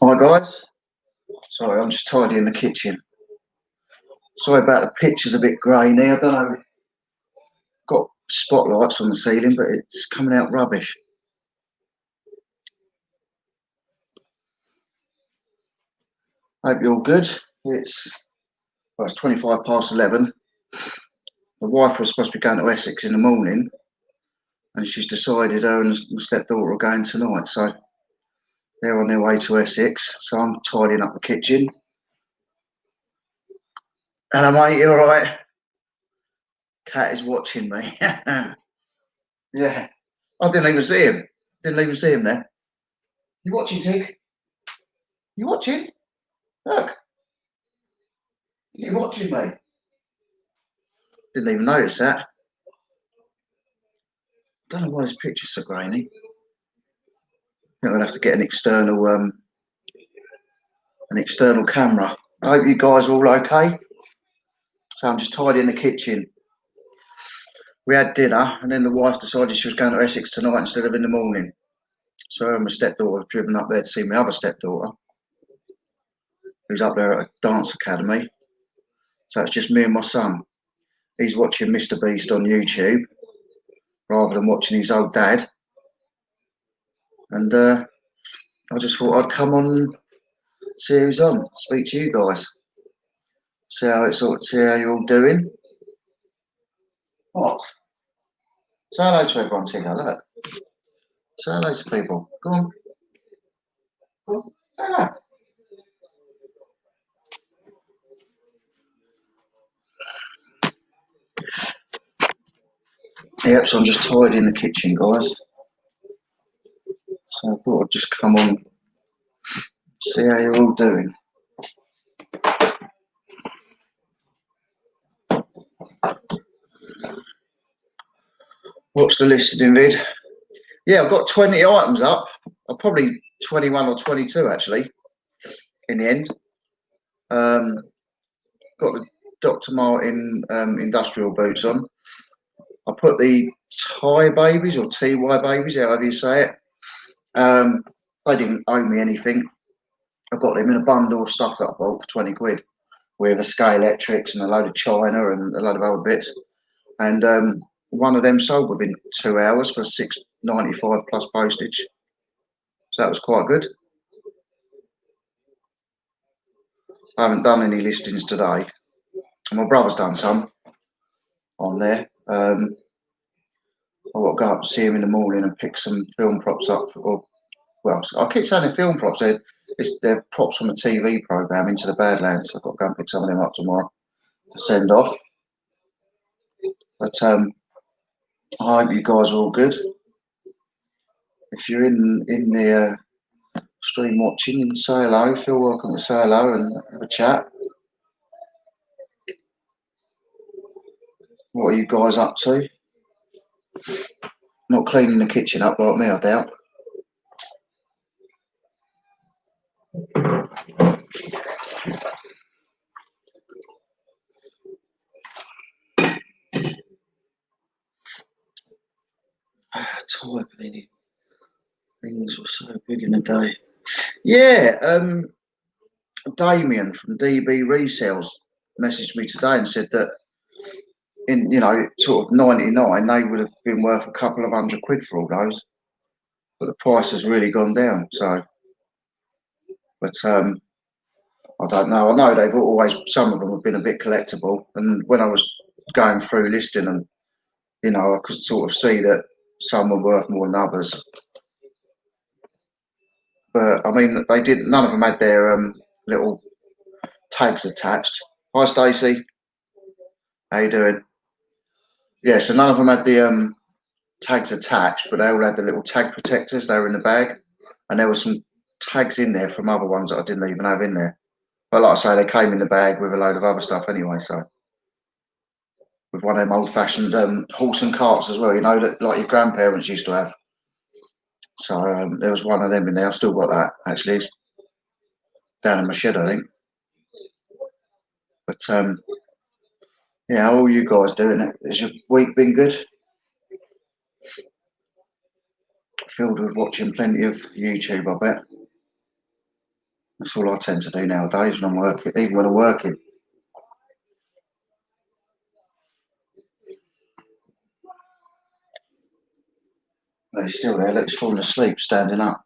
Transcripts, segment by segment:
Hi guys, sorry, I'm just tidying the kitchen. Sorry about the picture's a bit grainy. I don't know, got spotlights on the ceiling, but it's coming out rubbish. Hope you're all good. It's 25 past 11. The wife was supposed to be going to Essex in the morning, and she's decided her and my stepdaughter are going tonight. So they're on their way to Essex. So I'm tidying up the kitchen. Hello, mate. You all right? Cat is watching me. Yeah, I didn't even see him. Didn't even see him there. You watching, Tig? You watching? Look. You watching me? Didn't even notice that. Don't know why this picture's so grainy. I think I'm gonna have to get an external camera. I hope you guys are all okay. So I'm just tidying the kitchen. We had dinner, and then the wife decided she was going to Essex tonight instead of in the morning. So her and my stepdaughter have driven up there to see my other stepdaughter, who's up there at a dance academy. So it's just me and my son. He's watching Mr. Beast on YouTube rather than watching his old dad. And I just thought I'd come on and see who's on, speak to you guys, see how you're all doing. What? Say hello to everyone, Tigger. Look. Say hello to people. Go on. Go on. Say hello. Yep, so I'm just tidying the kitchen, guys. So I thought I'd just come on, see how you're all doing. What's the listening vid? Yeah, I've got 20 items up. Probably 21 or 22 actually, in the end. Got the Dr. Martin industrial boots on. I put the Thai babies or TY babies, however you say it. They didn't owe me anything. I got them in a bundle of stuff that I bought for 20 quid with a Sky Electrics and a load of China and a load of other bits. And one of them sold within 2 hours for £6.95 plus postage. So that was quite good. I haven't done any listings today. My brother's done some on there. I've got to go up and see him in the morning and pick some film props up. Well, I keep saying they're film props. They're props from a TV programme, Into the Badlands. I've got to go and pick some of them up tomorrow to send off. But I hope you guys are all good. If you're in the stream watching, say hello. Feel welcome to say hello and have a chat. What are you guys up to? Not cleaning the kitchen up like me, I doubt. Type any things were so big in the day. Yeah, Damien from DB Resells messaged me today and said that in sort of 99 they would have been worth a couple of £100 for all those, but the price has really gone down. So, but I don't know. I know they've always, some of them have been a bit collectible, and when I was going through listing them, I could sort of see that some were worth more than others. But I mean, they did. None of them had their little tags attached. Hi, Stacey. How you doing? Yeah, so none of them had the tags attached, but they all had the little tag protectors. They were in the bag, and there were some tags in there from other ones that I didn't even have in there. But like I say, they came in the bag with a load of other stuff anyway. So with one of them old-fashioned horse and carts as well, you know, that like your grandparents used to have. So there was one of them in there. I've still got that actually. It's down in my shed, I think. But yeah, how are you guys doing? Has your week been good? Filled with watching plenty of YouTube, I bet. That's all I tend to do nowadays when I'm working, even when I'm working. But he's still there. Look, he's falling asleep, standing up.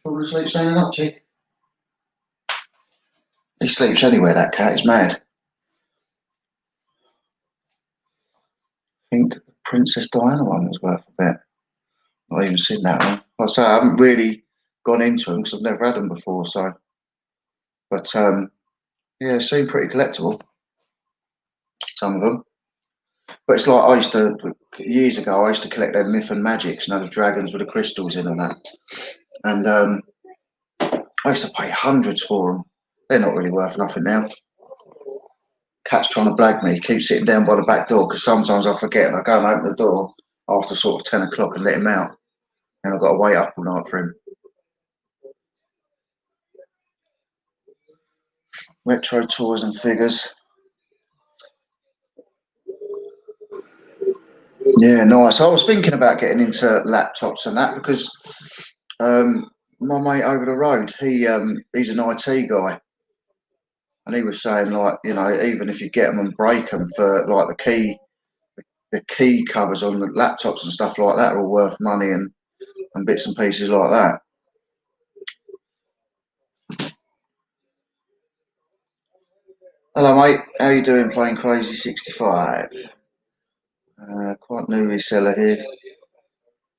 Falling asleep, standing up, chick. He sleeps anywhere, that cat is mad. I think the Princess Diana one was worth a bit. Not even seen that one. Like I say, I haven't really gone into them because I've never had them before. So, but yeah, they seem pretty collectible. Some of them. But it's like I used to years ago. I used to collect their myth and magics, you know, the dragons with the crystals in and that. And I used to pay hundreds for them. They're not really worth nothing now. Cat's trying to blag me. He keeps sitting down by the back door because sometimes I forget and I go and open the door after sort of 10 o'clock and let him out. And I've got to wait up all night for him. Retro toys and figures. Yeah, nice. I was thinking about getting into laptops and that because my mate over the road, he's an IT guy, and he was saying like, you know, even if you get them and break them for like the key covers on the laptops and stuff like that are all worth money and bits and pieces like that. Hello, mate. How you doing? Playing Crazy 65. Quite new reseller here.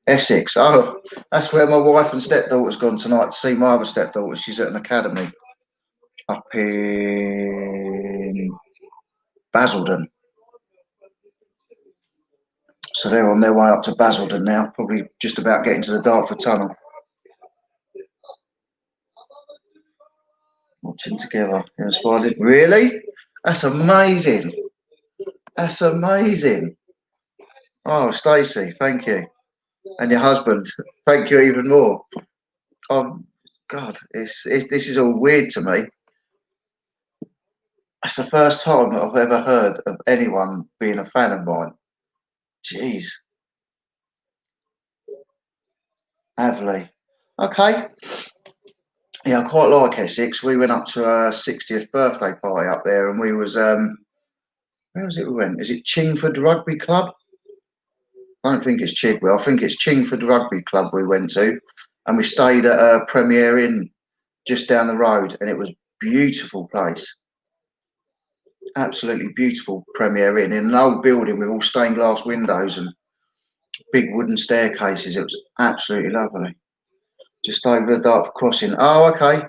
Essex. Oh, that's where my wife and stepdaughter's gone tonight to see my other stepdaughter. She's at an academy up in Basildon. So they're on their way up to Basildon now, probably just about getting to the Dartford Tunnel. Watching together. Inspired. Really? That's amazing. That's amazing. Oh, Stacey, thank you. And your husband, thank you even more. Oh, God, this is all weird to me. That's the first time that I've ever heard of anyone being a fan of mine. Jeez, Avley. Okay. Yeah, I quite like Essex. We went up to our 60th birthday party up there, and we was where was it? We went. Is it Chingford Rugby Club? I don't think it's Chigwell. I think it's Chingford Rugby Club we went to, and we stayed at a Premier Inn just down the road, and it was beautiful place. Absolutely beautiful Premier Inn in an old building with all stained glass windows and big wooden staircases. It was absolutely lovely. Just over the Dartford crossing. Oh, okay.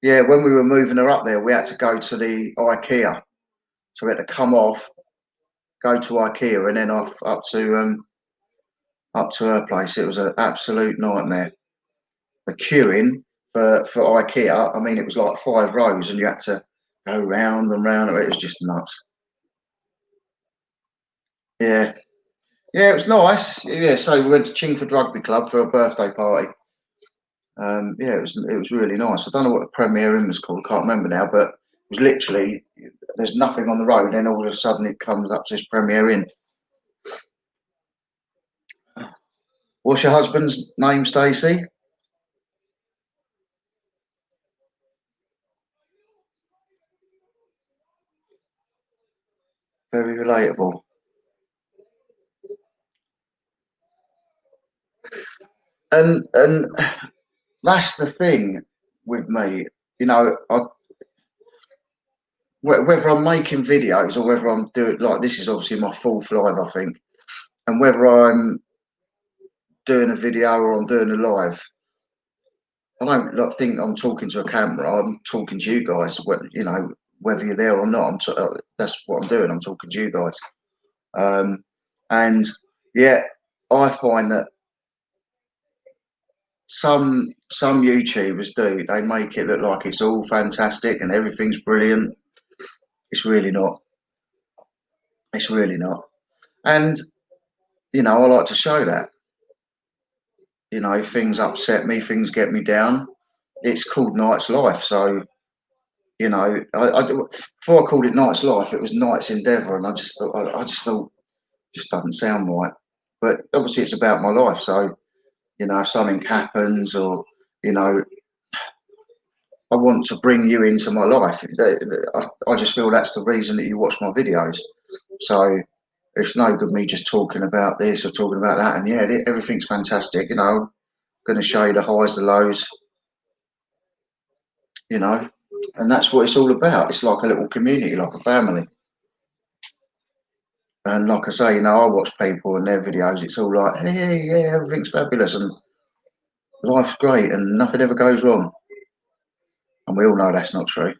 Yeah, when we were moving her up there, we had to go to the IKEA. So we had to come off, go to IKEA, and then off up to her place. It was an absolute nightmare. The queuing for IKEA, I mean, it was like 5 rows, and you had to go round and round. It was just nuts. Yeah, yeah, it was nice. Yeah, so we went to Chingford Rugby Club for a birthday party. Yeah, it was really nice. I don't know what the Premier Inn was called. I can't remember now, but it was literally there's nothing on the road, then all of a sudden it comes up to this Premier Inn. What's your husband's name, Stacey? Very relatable. And that's the thing with me. You know, whether I'm making videos or whether I'm doing, like, this is obviously my fourth live, I think, and whether I'm doing a video or I'm doing a live, I don't like, think I'm talking to a camera. I'm talking to you guys. You know, whether you're there or not, that's what I'm doing. I'm talking to you guys. Um, and yeah, I find that some YouTubers do. They make it look like it's all fantastic and everything's brilliant. It's really not. It's really not. And you know, I like to show that. You know, things upset me, things get me down. It's called Night's Life, so you know, before I called it Night's Life, it was Night's Endeavour, and I just thought, just doesn't sound right. But obviously, it's about my life, so you know, if something happens, or you know, I want to bring you into my life. I just feel that's the reason that you watch my videos. So it's no good me just talking about this or talking about that. And yeah, everything's fantastic. You know, going to show you the highs, the lows. You know, and that's what it's all about. It's like a little community, like a family. And like I say, you know, I watch people and their videos. It's all like, hey, yeah, everything's fabulous and life's great and nothing ever goes wrong. And we all know that's not true.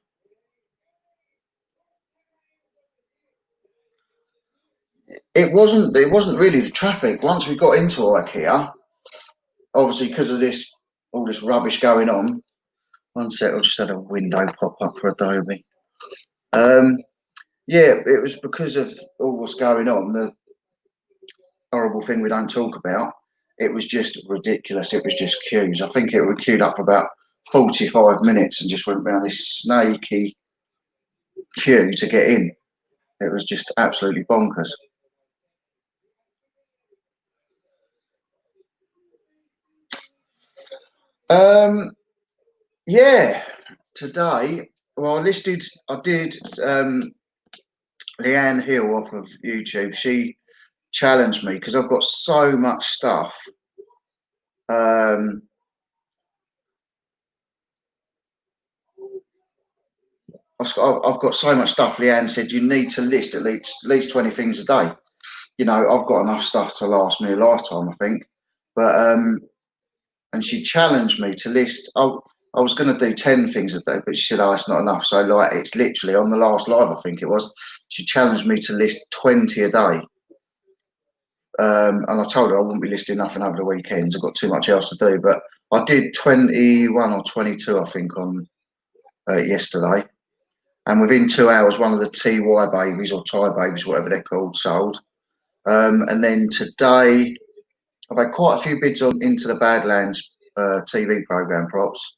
It wasn't really the traffic. Once we got into IKEA, obviously because of this all this rubbish going on. One sec, I just had a window pop up for Adobe. Um, yeah, it was because of all what's going on. The horrible thing we don't talk about. It was just ridiculous. It was just queues. I think it was queued up for about 45 minutes and just went around this snaky queue to get in. It was just absolutely bonkers. Um, yeah, today, well, I did Leanne Hill off of YouTube. She challenged me because I've got so much stuff. Um, I've got so much stuff. Leanne said you need to list at least 20 things a day. You know, I've got enough stuff to last me a lifetime, I think. But and she challenged me to list. I was going to do 10 things a day, but she said, "Oh, that's not enough." So like, it's literally on the last live, I think it was. She challenged me to list 20 a day. And I told her I wouldn't be listing nothing over the weekends. I've got too much else to do. But I did 21 or 22, I think, on yesterday. And within 2 hours, one of the TY babies or Thai babies, whatever they're called, sold. And then today, I've had quite a few bids on Into the Badlands TV program props,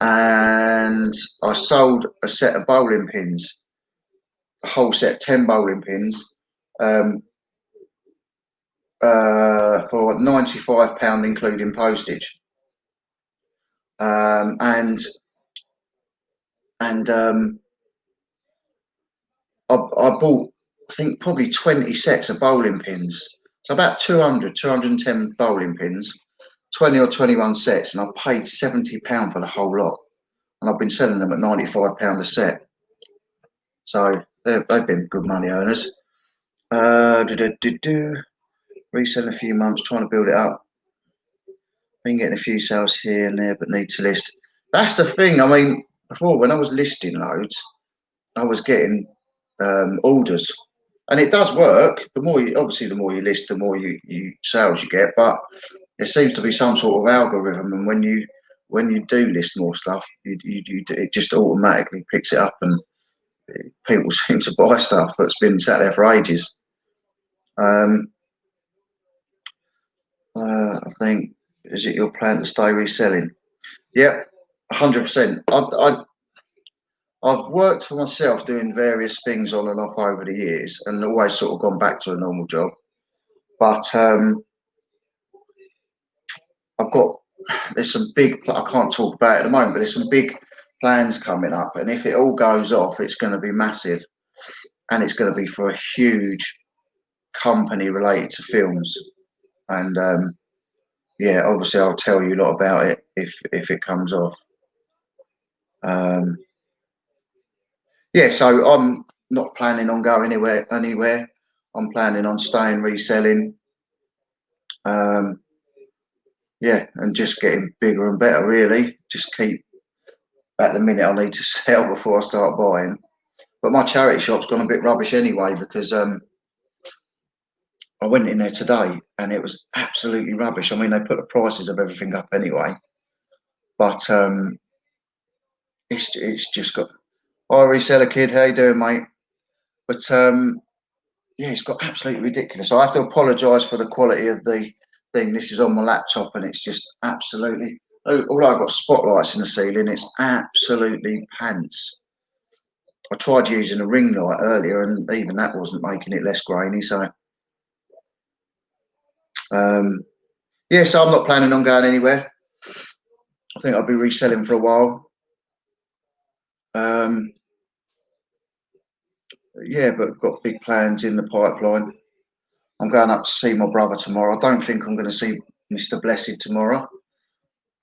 and I sold a set of bowling pins, a whole set, 10 bowling pins, um, for £95 including postage. And I bought, I think, probably 20 sets of bowling pins. So about 210 bowling pins, 20 or 21 sets, and I paid £70 for the whole lot. And I've been selling them at £95 a set. So they've been good money earners. Resell a few months, trying to build it up. Been getting a few sales here and there, but need to list. That's the thing. I mean, before when I was listing loads, I was getting orders, and it does work. The more you, obviously, the more you list, the more you sales you get. But there seems to be some sort of algorithm, and when you do list more stuff, it just automatically picks it up, and people seem to buy stuff that's been sat there for ages. Um, I think, is it your plan to stay reselling? Yep, 100%. I've worked for myself doing various things on and off over the years, and always sort of gone back to a normal job. But I've got there's some big. I can't talk about it at the moment, but there's some big plans coming up, and if it all goes off, it's going to be massive, and it's going to be for a huge company related to films. And yeah, obviously, I'll tell you a lot about it if it comes off. Um, yeah, so I'm not planning on going anywhere. I'm planning on staying reselling. Um, yeah, and just getting bigger and better. Really, just keep. At the minute, I need to sell before I start buying. But my charity shop's gone a bit rubbish anyway because I went in there today and it was absolutely rubbish. I mean, they put the prices of everything up anyway, but it's just got. Hi, reseller kid, how you doing, mate? But yeah, it's got absolutely ridiculous. I have to apologise for the quality of the thing. This is on my laptop and it's just absolutely. Although I've got spotlights in the ceiling, it's absolutely pants. I tried using a ring light earlier, and even that wasn't making it less grainy. So, um, yeah, so I'm not planning on going anywhere. I think I'll be reselling for a while. Um, yeah, but I've got big plans in the pipeline. I'm going up to see my brother tomorrow. I don't think I'm going to see Mr. Blessed tomorrow.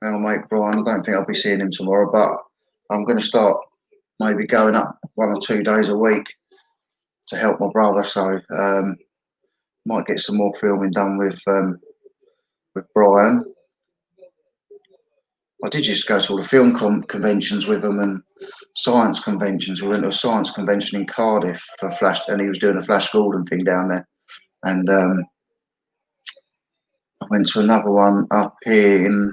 Our mate Brian, I don't think I'll be seeing him tomorrow, but I'm going to start maybe going up 1 or 2 days a week to help my brother. So might get some more filming done with Brian. I did just go to all the film conventions with him and science conventions. We went to a science convention in Cardiff for Flash, and he was doing a Flash Gordon thing down there. And I went to another one up here in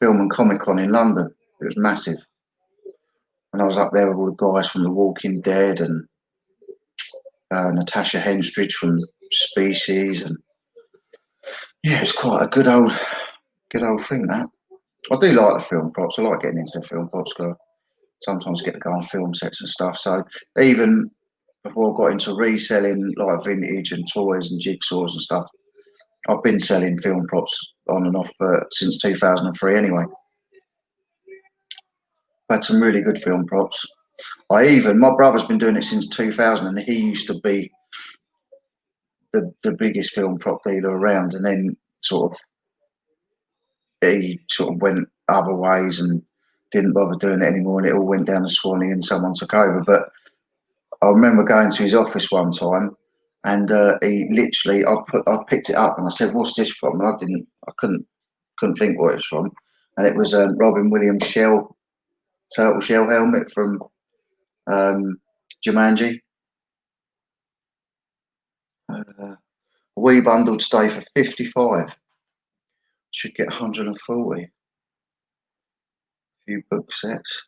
Film and Comic Con in London. It was massive. And I was up there with all the guys from The Walking Dead and Natasha Henstridge from Species, and yeah, it's quite a good old thing that. I do like the film props. I like getting into the film props. Cause I sometimes get to go on film sets and stuff. So even before I got into reselling like vintage and toys and jigsaws and stuff, I've been selling film props on and off since 2003 anyway. I've had some really good film props. My brother's been doing it since 2000, and he used to be the biggest film prop dealer around, and then he sort of went other ways and didn't bother doing it anymore, and it all went down the Swanee, and someone took over. But I remember going to his office one time, and he literally, I picked it up and I said, "What's this from?" And I couldn't think what it's from, and it was Robin Williams' turtle shell helmet from Jumanji. We bundled stay for 55. Should get 140. A few book sets,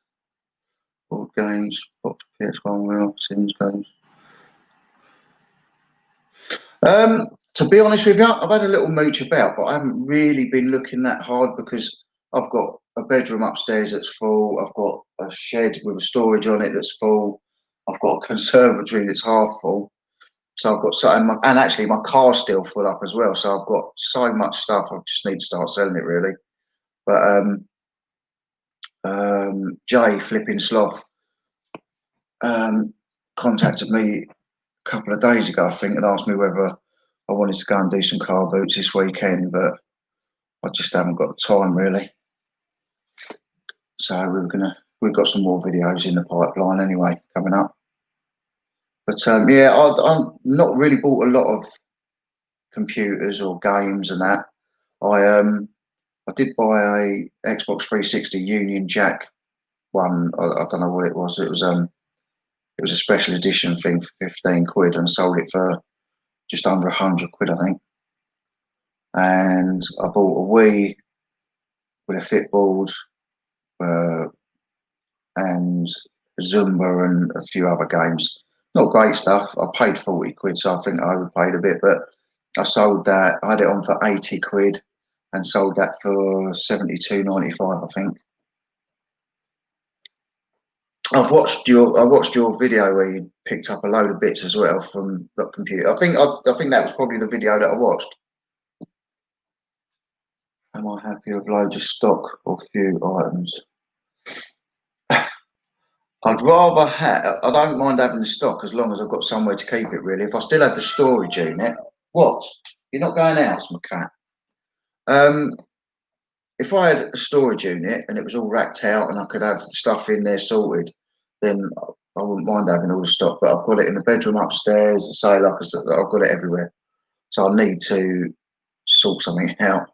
board games, box PS1 well, Sims games. To be honest with you, I've had a little mooch about, but I haven't really been looking that hard because I've got a bedroom upstairs that's full. I've got a shed with a storage on it that's full. I've got a conservatory that's half full. So I've got and actually my car's still full up as well. So I've got so much stuff. I just need to start selling it really. But Jay Flipping Sloth contacted me a couple of days ago, I think, and asked me whether I wanted to go and do some car boots this weekend, but I just haven't got the time really. So we've got some more videos in the pipeline anyway coming up. But yeah, I've not really bought a lot of computers or games and that. I did buy a Xbox 360 Union Jack one. I don't know what it was. It was a special edition thing for 15 quid, and sold it for just under 100 quid, I think. And I bought a Wii with a Fitboard and Zumba and a few other games. Not great stuff. I paid 40 quid, so I think I overpaid a bit, but I sold that. I had it on for 80 quid and sold that for 72.95, I think. I watched your video where you picked up a load of bits as well from that computer. I think that was probably the video that I watched. Am I happy with loads of stock or few items? I'd rather have. I don't mind having the stock as long as I've got somewhere to keep it. Really, if I still had the storage unit, what? You're not going out, my cat. Um, if I had a storage unit and it was all racked out and I could have stuff in there sorted, then I wouldn't mind having all the stock. But I've got it in the bedroom upstairs. So, like I said, I've got it everywhere. So I need to sort something out.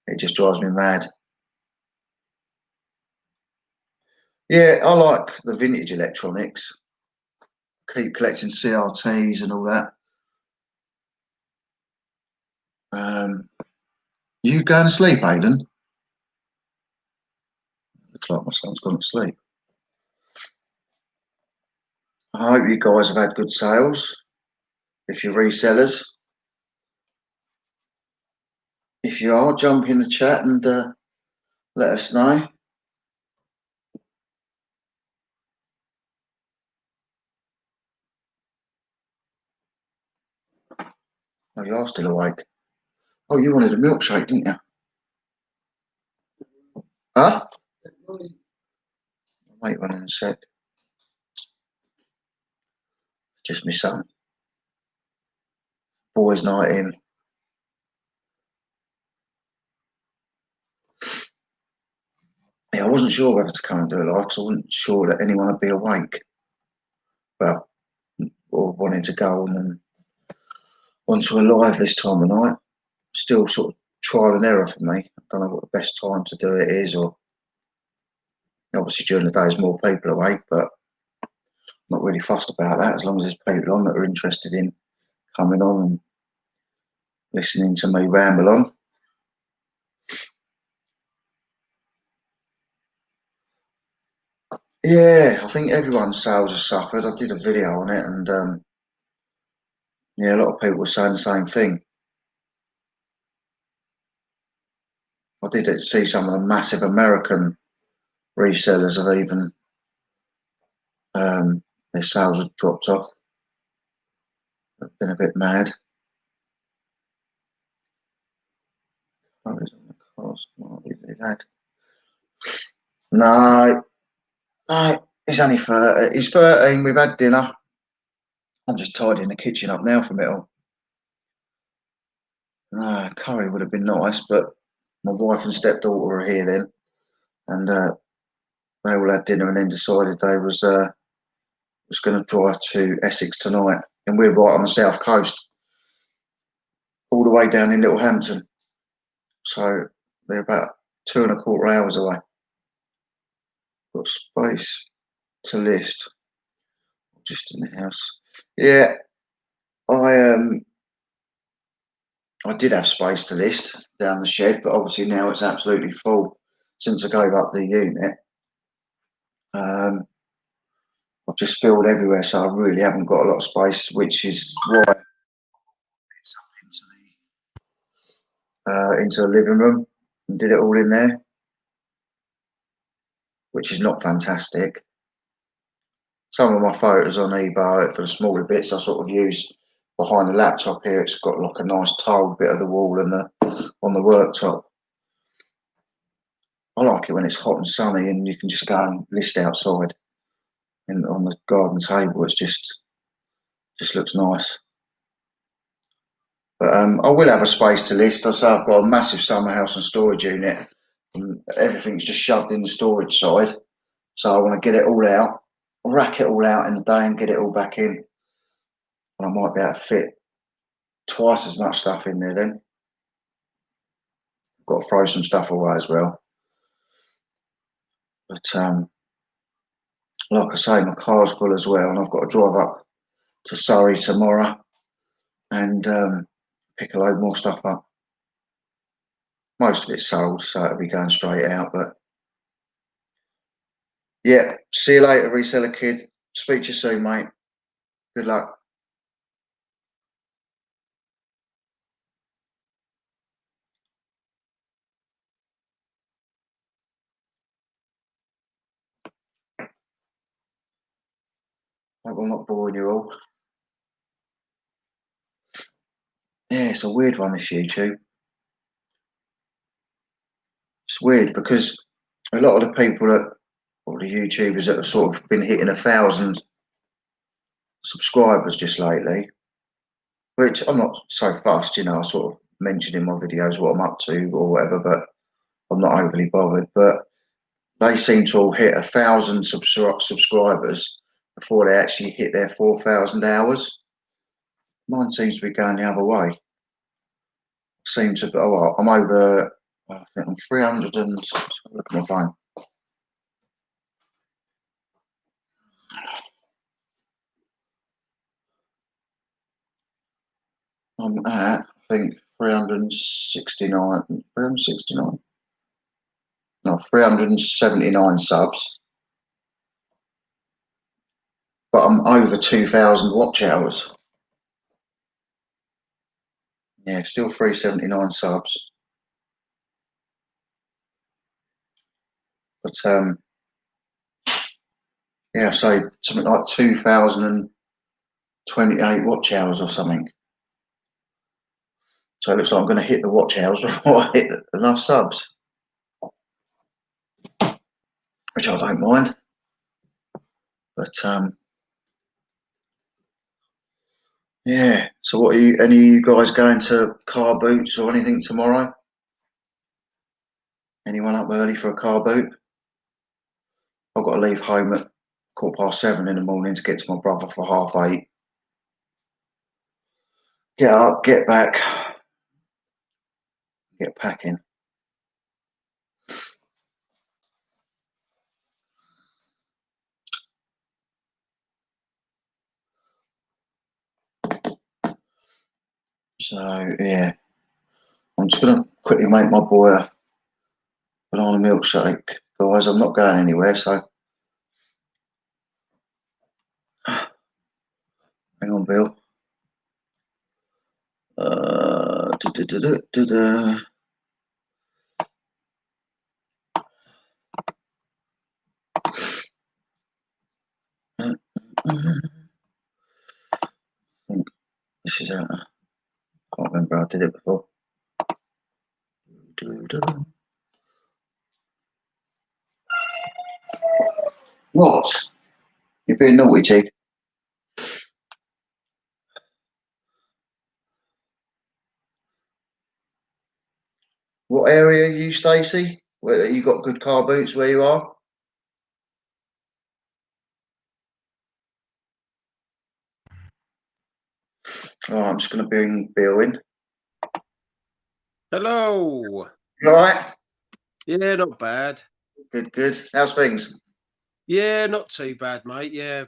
It just drives me mad. Yeah, I like the vintage electronics. Keep collecting CRTs and all that. You going to sleep, Aidan? Looks like my son's gone to sleep. I hope you guys have had good sales. If you're resellers, if you are, jump in the chat and let us know. Oh, you are still awake. Oh, you wanted a milkshake, didn't you? Huh? Wait one in a sec. Just my son. Boys' night in. Yeah, I wasn't sure whether to come and do it live because I wasn't sure that anyone would be awake. But or wanting to go onto a live this time of night. Still sort of trial and error for me. I don't know what the best time to do it is, or obviously during the day there's more people awake, but not really fussed about that as long as there's people on that are interested in coming on and listening to me ramble on. Yeah, I think everyone's sales have suffered. I did a video on it, and yeah, a lot of people were saying the same thing. I did see some of the massive American resellers have even their sales have dropped off. They've been a bit mad. No, no, he's only 30. He's 13. We've had dinner. I'm just tidying the kitchen up now from it all. Curry would have been nice, but my wife and stepdaughter were here then, and they all had dinner and then decided they was going to drive to Essex tonight, and we're right on the south coast, all the way down in Littlehampton. So they're about 2.25 hours away. Got space to list, just in the house. Yeah, I did have space to list down the shed, but obviously now it's absolutely full since I gave up the unit. I've just filled everywhere, so I really haven't got a lot of space, which is why it's up into the living room and did it all in there, which is not fantastic. Some of my photos on eBay for the smaller bits I sort of use behind the laptop here. It's got like a nice tiled bit of the wall and on the worktop. I like it when it's hot and sunny and you can just go and list outside and on the garden table. It's just looks nice. But I will have a space to list. I say I've got a massive summer house and storage unit, and everything's just shoved in the storage side. So I want to get it all out, rack it all out in the day, and get it all back in. And I might be able to fit twice as much stuff in there then. Got to throw some stuff away as well. But like I say, my car's full as well, and I've got to drive up to Surrey tomorrow and pick a load more stuff up. Most of it's sold, so it'll be going straight out. But yeah, see you later, reseller kid. Speak to you soon, mate. Good luck. Hope I'm not boring you all. Yeah, it's a weird one, this YouTube. It's weird because a lot of the people or the YouTubers that have sort of been hitting 1,000 subscribers just lately, which I'm not so fussed, I sort of mention in my videos what I'm up to or whatever, but I'm not overly bothered. But they seem to all hit 1,000 subscribers before they actually hit their 4,000 hours. Mine seems to be going the other way. Seems to be, oh, I'm over, I think I'm 300 and, look at my phone. I'm at, I think, 369, 369? No, 379 subs. But I'm over 2,000 watch hours. Yeah, still 379 subs. But yeah, so something like 2,028 watch hours or something. So it looks like I'm going to hit the watch hours before I hit enough subs, which I don't mind. But yeah. So what are you? Any of you guys going to car boots or anything tomorrow? Anyone up early for a car boot? I've got to leave home at 7:15 in the morning to get to my brother for 8:30. Get up, get back, get packing. So yeah, I'm just gonna quickly make my boy a banana milkshake, guys. I'm not going anywhere, so hang on, Bill. Uh, du- du- du- du- du- du. I think this is out. I can't remember how I did it before. What? You're being naughty, Jake. What area are you, Stacey? Where you got good car boots where you are? Oh, I'm just going to bring Bill in. Hello. You all right? Yeah, not bad. Good, good. How's things? Yeah, not too bad, mate. Yeah,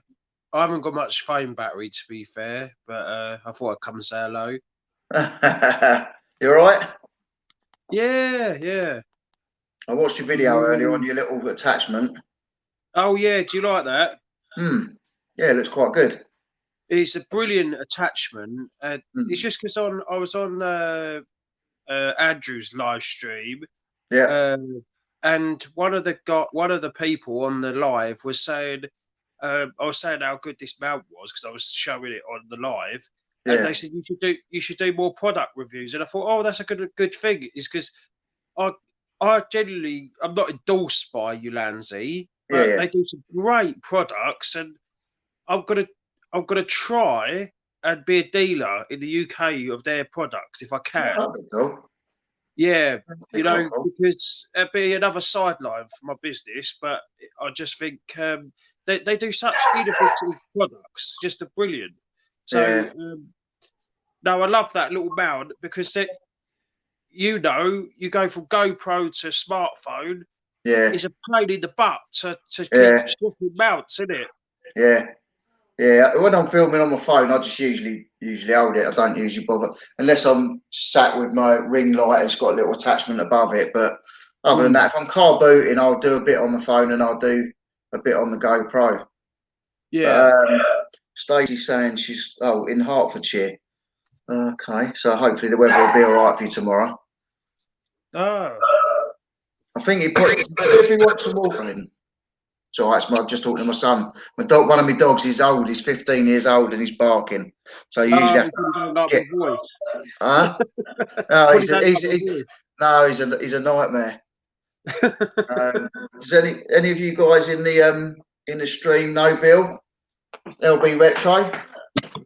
I haven't got much phone battery to be fair, but I thought I'd come and say hello. You all right? Yeah, yeah. I watched your video earlier on your little attachment. Oh yeah, do you like that? Yeah, it looks quite good. It's a brilliant attachment. It's Hmm. just because I was on Andrew's live stream, Yeah, uh, and one of the people on the live was saying, I was saying how good this mount was because I was showing it on the live, and yeah, they said you should do more product reviews, and I thought, oh, that's a good thing, is because I I genuinely I'm not endorsed by Ulanzi, yeah, but yeah. they do some great products, and I'm gonna I'm gonna try and be a dealer in the UK of their products if I Oh, can. that'd be cool. Yeah, That'd be quite cool. because it'd be another sideline for my business, but I just think they do such innovative products, just a brilliant. So Yeah, no, I love that little mount because you go from GoPro to smartphone. yeah, It's a pain in the butt to keep yeah, swapping mounts, isn't it? yeah. Yeah, when I'm filming on my phone, I just usually hold it. I don't usually bother unless I'm sat with my ring light. It's got a little attachment above it. But other than that, Mm, if I'm car booting, I'll do a bit on the phone and I'll do a bit on the GoPro. yeah. But Stacey's saying she's in Hertfordshire. Okay, so hopefully the weather will be all right for you tomorrow. Oh, I think he put if he wants some watering. So that's my just talking to my son. My dog, one of my dogs, is old. He's 15 years old and he's barking. So you usually oh, have you to probably don't like get. my voice. Huh? No, Probably don't like my he's no, he's a nightmare. voice. Does any of you guys in the stream know Bill? LB Retro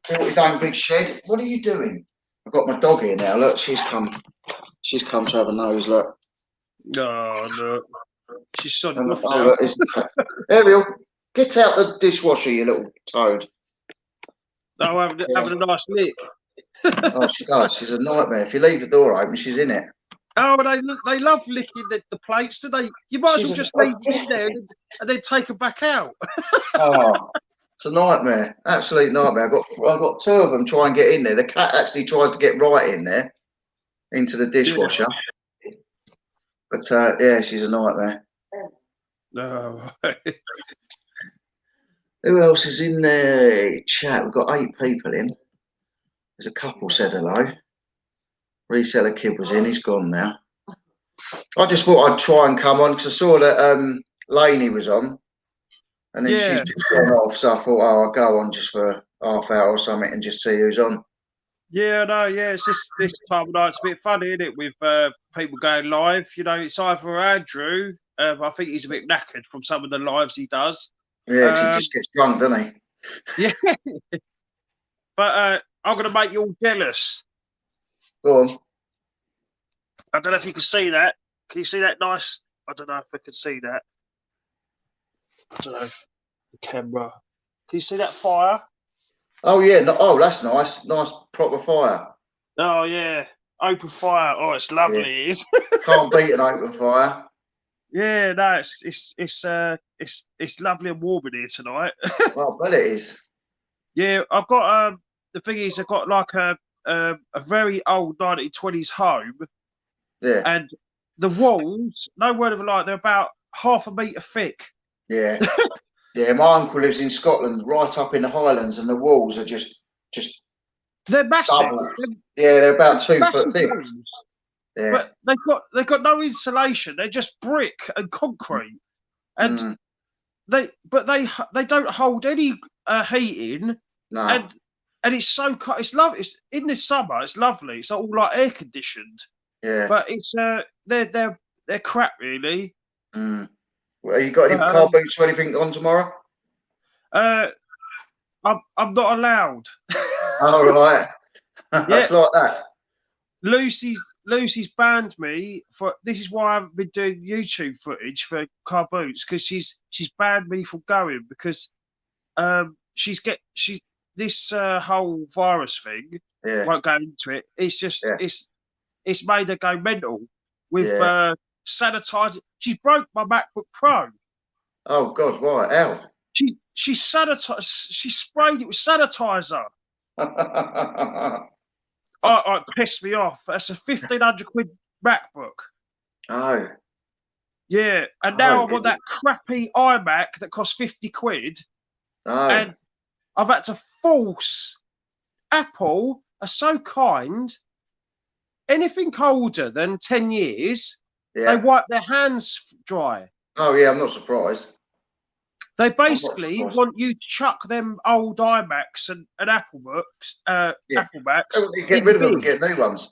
built his own big shed. What are you doing? I've got my dog here now. Look, she's come to have a nose. Look, No, no. She's sodded And, off oh, now. look, Ariel, get out the dishwasher, you little toad. Oh, having a nice lick. Oh, she does. She's a nightmare. If you leave the door open, she's in it. Oh, they love licking the plates, do they? You might as well just leave them in there and then take them back out. Oh, it's a nightmare. Absolute nightmare. I've got two of them try and get in there. The cat actually tries to get right in there into the dishwasher. But yeah, she's a nightmare. No. Who else is in the chat? We've got 8 people in. There's a couple said hello. Reseller Kid was in. He's gone now. I just thought I'd try and come on because I saw that Lainey was on. And then she's just gone off. So I thought, oh, I'll go on just for half hour or something and just see who's on. Yeah, no, yeah, it's this time of night. It's a bit funny, isn't it, with people going live? You know, it's either Andrew. I think he's a bit knackered from some of the lives he does. Yeah, because he just gets drunk, doesn't he? Yeah. But I'm going to make you all jealous. Go on. I don't know if you can see that. Can you see that nice? I don't know if I can see that. I don't know. The camera. Can you see that fire? Oh, yeah. No, oh, that's nice. Nice proper fire. Oh, yeah. Open fire. Oh, it's lovely. Yeah. Can't beat an open fire. Yeah, no, it's lovely and warm in here tonight. Well, I bet it is. Yeah, I've got the thing is I've got like a very old 1920s home. Yeah. And the walls, no word of a lie, they're about half a metre thick. Yeah. Yeah, my uncle lives in Scotland, right up in the Highlands, and the walls are just they're massive. Yeah, they're about 2 foot thick. Walls. Yeah. But they've got no insulation. They're just brick and concrete. And they don't hold any heating. No. And it's so it's lovely. It's in the summer. It's lovely. It's all like air conditioned. Yeah. But it's they're crap really. Well, you got any car boots or anything on tomorrow? I'm not allowed. Oh right. It's like that. Lucy's banned me for this is why I haven't been doing YouTube footage for car boots because she's banned me from going because this whole virus thing won't go into it. It's just it's made her go mental with sanitizer. She broke my MacBook Pro. Oh God, why? How? She sanitized. She sprayed it with sanitizer. It pissed me off. That's a £1,500 MacBook. Oh. Yeah, and now I want that crappy iMac that costs £50. Oh. And I've had to force. Apple are so kind. Anything older than 10 years, they wipe their hands dry. Oh yeah, I'm not surprised. They basically want you to chuck them old iMacs and Apple Books, Apple Macs. Get rid of them and get new ones.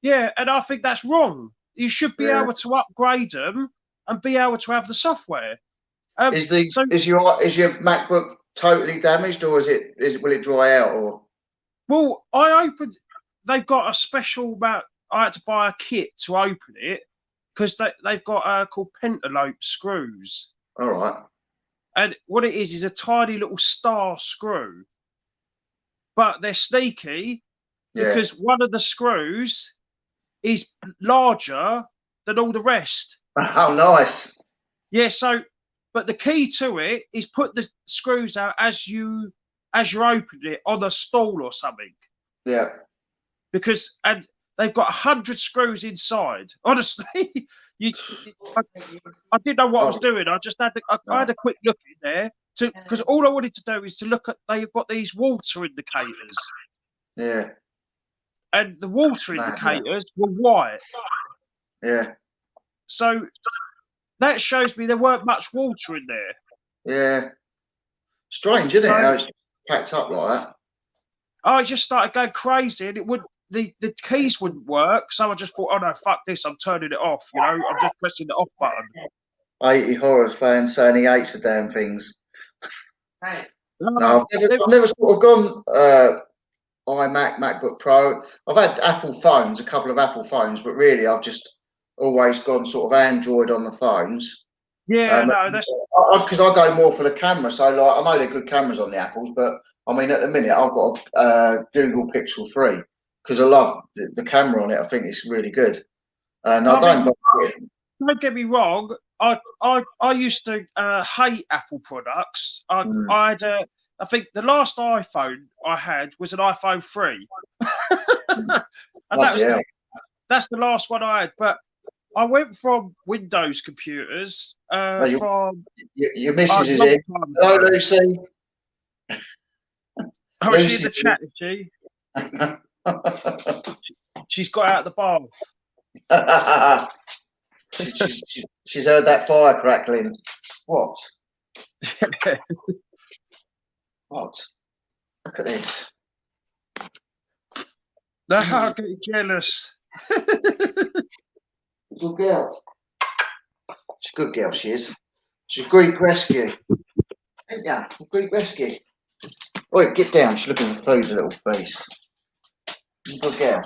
Yeah, and I think that's wrong. You should be able to upgrade them and be able to have the software. Is your MacBook totally damaged, or will it dry out? Or well, they've got a special I had to buy a kit to open it because they've got called pentalobe screws. All right. And what it is a tiny little star screw. But they're sneaky because one of the screws is larger than all the rest. Oh, nice. Yeah, but the key to it is put the screws out as you're opening it on a stool or something. Yeah. And they've got 100 screws inside. Honestly, I didn't know what I was doing. I just I had a quick look in there because all I wanted to do is to look at. They've got these water indicators. Yeah. And the water indicators were white. Yeah. So that shows me there weren't much water in there. Yeah. Strange, isn't it? How it's packed up like that. I just started going crazy, and it would. The keys wouldn't work, so I just thought, oh no, fuck this, I'm turning it off, I'm just pressing the off button. 80 horror fans saying he hates the damn things. Hey. No, I've never sort of gone iMac, MacBook Pro. I've had Apple phones, a couple of Apple phones, but really I've just always gone sort of Android on the phones. Yeah, no, that's Because I go more for the camera. So like, I know they're good cameras on the Apples, but I mean, at the minute I've got a Google Pixel 3 because I love the camera on it. I think it's really good. And I I don't mean, buy it. don't get me wrong. I used to hate Apple products. Mm. I had I think the last iPhone I had was an iPhone 3, and Bloody hell. that's the last one I had. But I went from Windows computers Oh, from your a missus is long in. time Hello, ago. Lucy. Oh, is she in the Lucy's chat? Is she? in. She's got out of the bath. She's heard that fire crackling. What? What? Look at this. No, I'm getting jealous. Good girl. She's a good girl, she is. She's a Greek rescue. Ain't ya? A Greek rescue. Oi, get down. She's looking for food, the little beast. Good girl.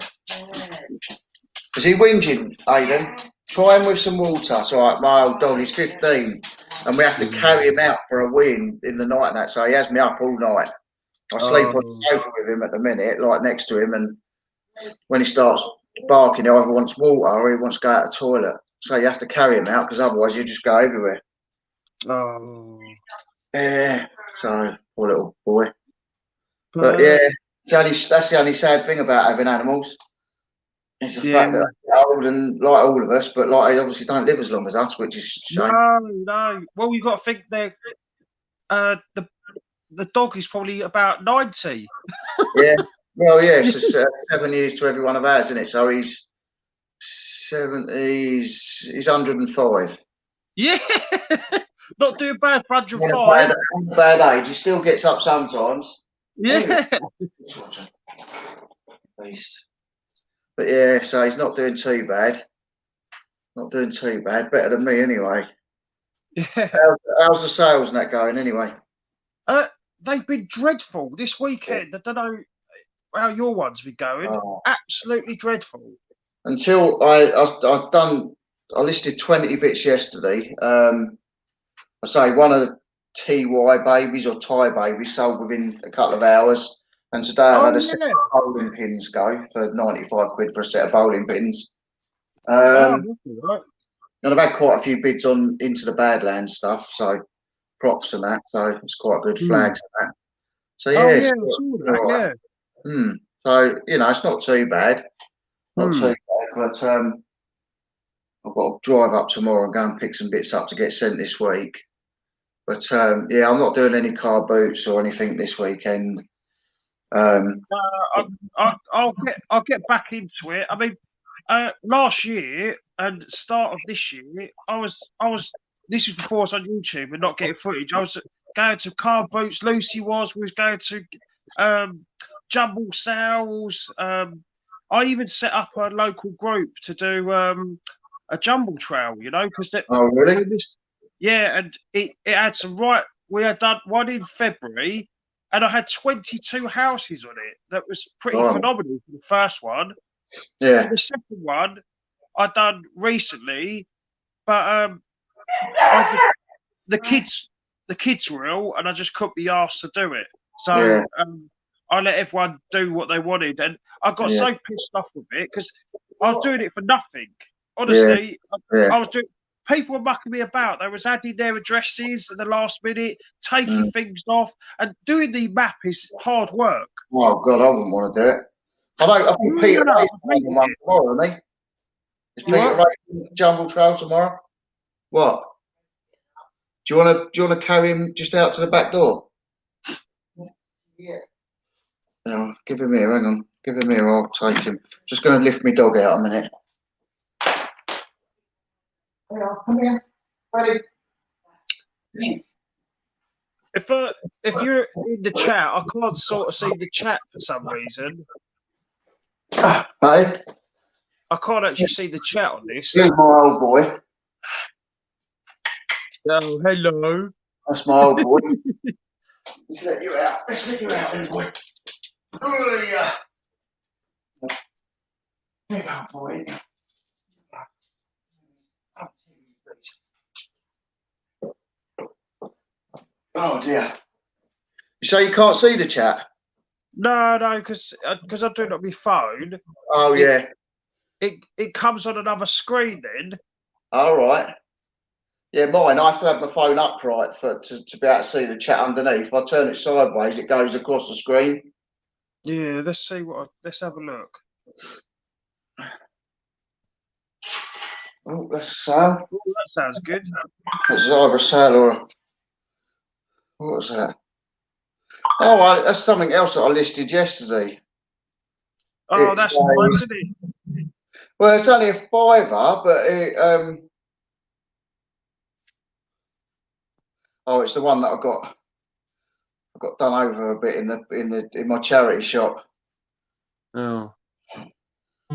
Is he whinging, Aidan? Try him with some water. It's all right, my old dog, he's 15. And we have to carry him out for a wee in the night and that, so he has me up all night. I sleep on the sofa with him at the minute, like next to him, and when he starts barking, he either wants water or he wants to go out the toilet. So you have to carry him out because otherwise you just go everywhere. Oh, Yeah, so poor little boy. But yeah, that's the only sad thing about having animals. It's the yeah. fact that they're old and like all of us, but like they obviously don't live as long as us, which is a shame. No. Well, you got to think that the dog is probably about 90. Yeah, well, yeah, it's just, 7 years to every one of ours, isn't it? So he's 70s, he's 105. Yeah, not doing bad for In a 105. bad age, he still gets up sometimes. Anyway, Yeah. beast. But yeah, so he's not doing too bad. Not doing too bad. Better than me anyway. Yeah. How's the sales and that going anyway? They've been dreadful this weekend. I don't know how your ones been going. Oh. Absolutely dreadful. Until I listed 20 bits yesterday. I say one of the TY babies or Thai babies sold within a couple of hours. And today I've Oh had a set yeah. of bowling pins go for 95 quid for a set of bowling pins. Oh, Um, that's all right. and I've had quite a few bids on into the Badlands stuff, so props and that. So it's quite good flags and that. So yeah, Oh yeah, it's I saw all that. right. Yeah. So it's not too bad, not too Hmm. bad. But I've got to drive up tomorrow and go and pick some bits up to get sent this week. But yeah, I'm not doing any car boots or anything this weekend. I'll get back into it. I mean, last year and start of this year, I was. This was before I was on YouTube and not getting footage. I was going to car boots. Lucy was. We was going to jumble sales. I even set up a local group to do a jumble trail. You know, because Oh, really? yeah, and it had some right. We had done one in February, and I had 22 houses on it. That was pretty Oh, phenomenal for the first one. yeah, And the second one I done recently, but I just, the kids were ill, and I just couldn't be asked to do it. yeah, So I let everyone do what they wanted, and I got yeah, so pissed off with it because I was doing it for nothing. yeah, Honestly, yeah. I was doing. People were mucking me about. They was adding their addresses at the last minute, taking Mm. things off, and doing the map is hard work. Oh God, I wouldn't want to do it. I think Peter No, I Ray's hated on one it. tomorrow, isn't he? Is You Peter what? Ray on the Jumble Trail tomorrow? What? Do you want to carry him just out to the back door? Yeah. No, give him here. Hang on. Give him here. I'll take him. Just going to lift my dog out a minute. Yeah, come here, buddy. If you're in the chat, I can't sort of see the chat for some reason. Hey, I can't actually see the chat on this. here's my old boy. Oh, hello. That's my old boy. Let's let you out. Let's let you out, then, boy. Oh, yeah. There you go, boy. Oh dear. You say you can't see the chat? No, because I do it on my phone. Oh yeah. It comes on another screen then. All right. Yeah, mine. I have to have my phone upright to be able to see the chat underneath. If I turn it sideways, it goes across the screen. Yeah, let's see let's have a look. Oh, that's a sale. Oh, that sounds good. It's either a sale or a... What was that? Oh, that's something else that I listed yesterday. Oh, It's that's nice, isn't it? well, it's only a £5, but oh, it's the one that I got done over a bit in my charity shop. Oh.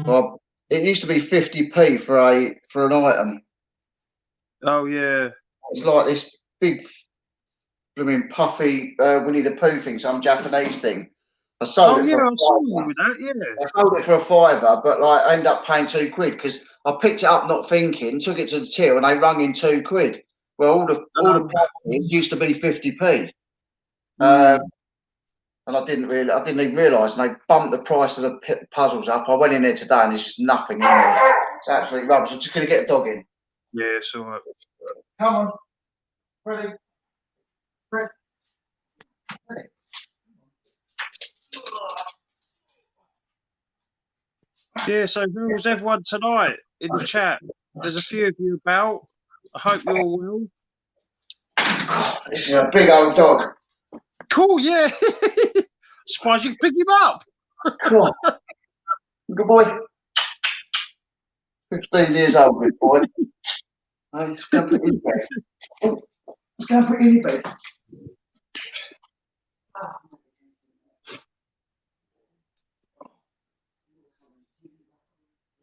Well, it used to be 50p for an item. Oh yeah. It's like this big, blooming puffy Winnie the Pooh thing, some Japanese thing. I sold it Yeah, for a I saw you £5. with that. Yeah. I sold it for a £5, but like I ended up paying £2 because I picked it up not thinking, took it to the till, and they rung in £2. Well, all the prices used to be 50p, Mm. and I didn't even realise. And they bumped the price of the puzzles up. I went in there today, and there's just nothing in there. It's absolutely rubbish. I'm just going to get a dog in. Yeah, it's all right. Come on, ready, ready. Yeah, so how's everyone tonight in the chat? There's a few of you about. I hope you're all well. This is a big old dog. Cool, yeah. Surprised you can pick him up. Cool. Good boy. 15 years old, good boy. Let's go put you in bed. Let's go put you in bed.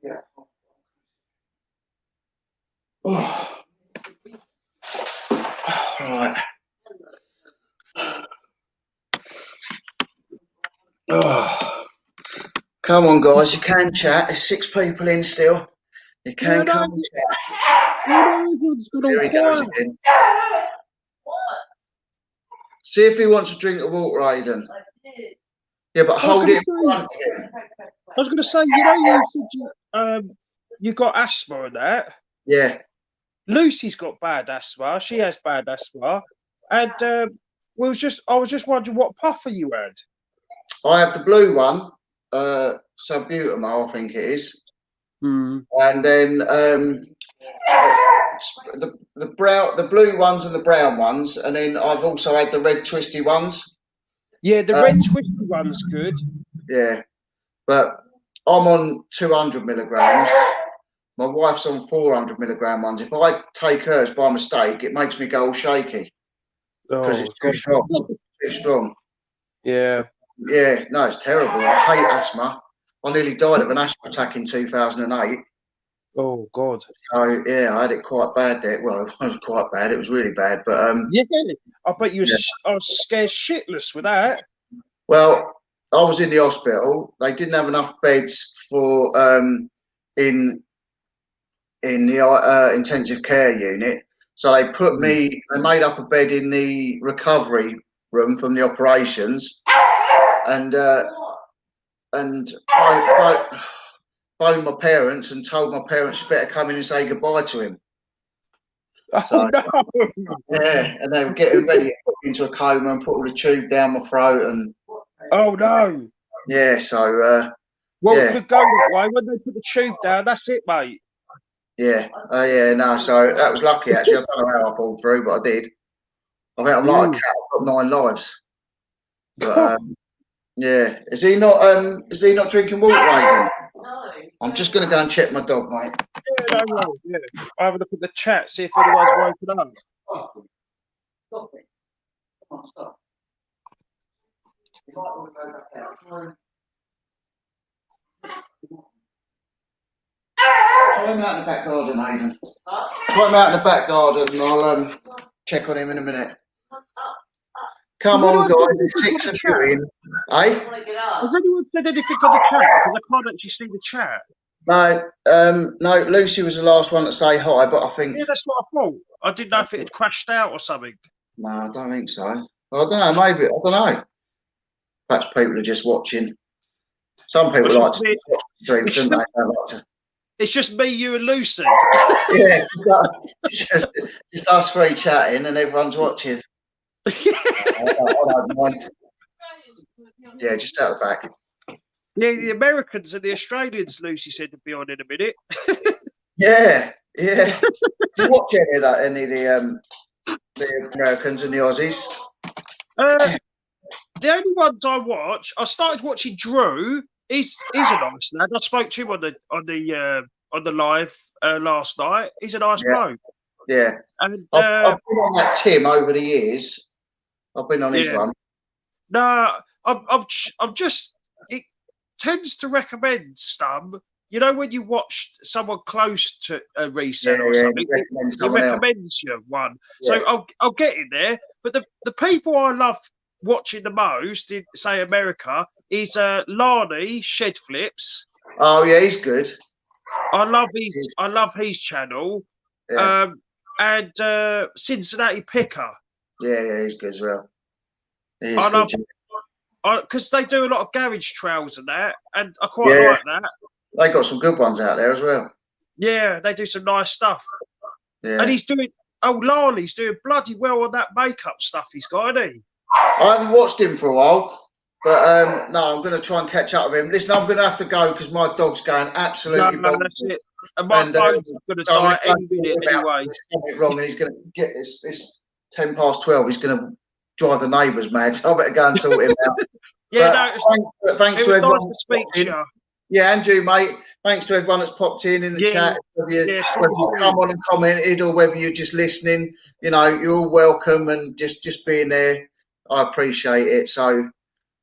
Yeah. Oh. Right. Oh. Come on, guys. You can chat. There's 6 people in still. You can come and chat. Here he goes again. See if he wants a drink of water, Aidan. Yeah, but hold it in front of him. I was going to say, you said you got asthma and that. Yeah. Lucy's got bad asthma. She has bad asthma, and I was just wondering what puffer you had. I have the blue one, Salbutamol, I think it is. And then the blue ones and the brown ones, and then I've also had the red twisty ones. Yeah, the red twisty one's good. Yeah, but I'm on 200 milligrams. My wife's on 400 milligram ones. If I take hers by mistake, it makes me go all shaky because it's too strong. Too strong. Yeah. Yeah, no, it's terrible. I hate asthma. I nearly died of an asthma attack in 2008. Oh God. So yeah, I had it quite bad there. Well, it was quite bad. It was really bad. But yeah, I bet you. I was scared shitless with that. Well, I was in the hospital. They didn't have enough beds for in the intensive care unit. So they put me. They made up a bed in the recovery room from the operations, and phoned my parents and told my parents you better come in and say goodbye to him. Oh So, no! Yeah, and they were getting ready to put me into a coma and put all the tube down my throat and. Oh no! Yeah, so. Well, yeah. it could go that way when they put the tube down. That's it, mate. Yeah, yeah, no. So that was lucky actually. I don't know how I pulled through, but I did. I think I'm like a cat. I've got 9 lives. But yeah, is he not? Is he not drinking water, Aidan? No. I'm just going to go and check my dog, mate. Yeah, no, yeah. I have a look at the chat, see if anyone's woken up. Stop it! Come on, stop. You might want to go back out. Try him out in the back garden, Aidan. Try him out in the back garden, and I'll check on him in a minute. Come on, guys. There's 6 of you in. Eh? Has anyone said anything on the chat? Because I can't actually see the chat. No, Lucy was the last one to say hi, but I think. Yeah, that's what I thought. I didn't know if it had crashed out or something. No, I don't think so. I don't know. Maybe I don't know. Perhaps people are just watching. Some people like to watch streams, don't they? They like to. It's just me, you, and Lucy. Yeah, just us three chatting, and everyone's watching. I don't mind. Yeah, just out the back. Yeah, the Americans and the Australians, Lucy said, to be on in a minute. Yeah. Do you watch any of that? Any of the Americans and the Aussies? The only ones I watch, I started watching Drew. He's a nice lad. I spoke to him on the live last night. He's a nice bloke. Yeah. And I've been on that Tim over the years. I've been on his one. No, I'm just. It tends to recommend Stum. You know, when you watch someone close to a reset or something, it recommends you one. Yeah. So I'll get in there. But the people I love watching the most in, say, America is Larney Shed Flips. Oh yeah, he's good. I love his channel. Yeah. And Cincinnati Picker. Yeah, he's good as well. He is good. Because they do a lot of garage trails and that, and I quite like that. They got some good ones out there as well. Yeah, they do some nice stuff. Yeah. And he's doing. Oh, Larley's doing bloody well on that makeup stuff he's got, isn't he? I haven't watched him for a while, but no, I'm going to try and catch up with him. Listen, I'm going to have to go because my dog's going absolutely bonkers. That's it. And my phone's going to die any minute anyway. Something wrong, and he's going to get it's 12:10. He's going to drive the neighbours mad, so I better go and sort him out. Yeah, thanks to everyone. Nice to speak to you. Yeah, and you, mate. Thanks to everyone that's popped in the chat. Whether you come on and commented or whether you're just listening, you know, you're all welcome, and just being there, I appreciate it. So,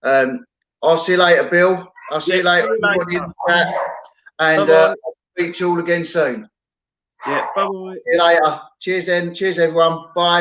I'll see you later, Bill. I'll see you later, everybody in the chat, and I'll speak to you all again soon. Yeah, bye-bye. See you later. Cheers, then. Cheers, everyone. Bye.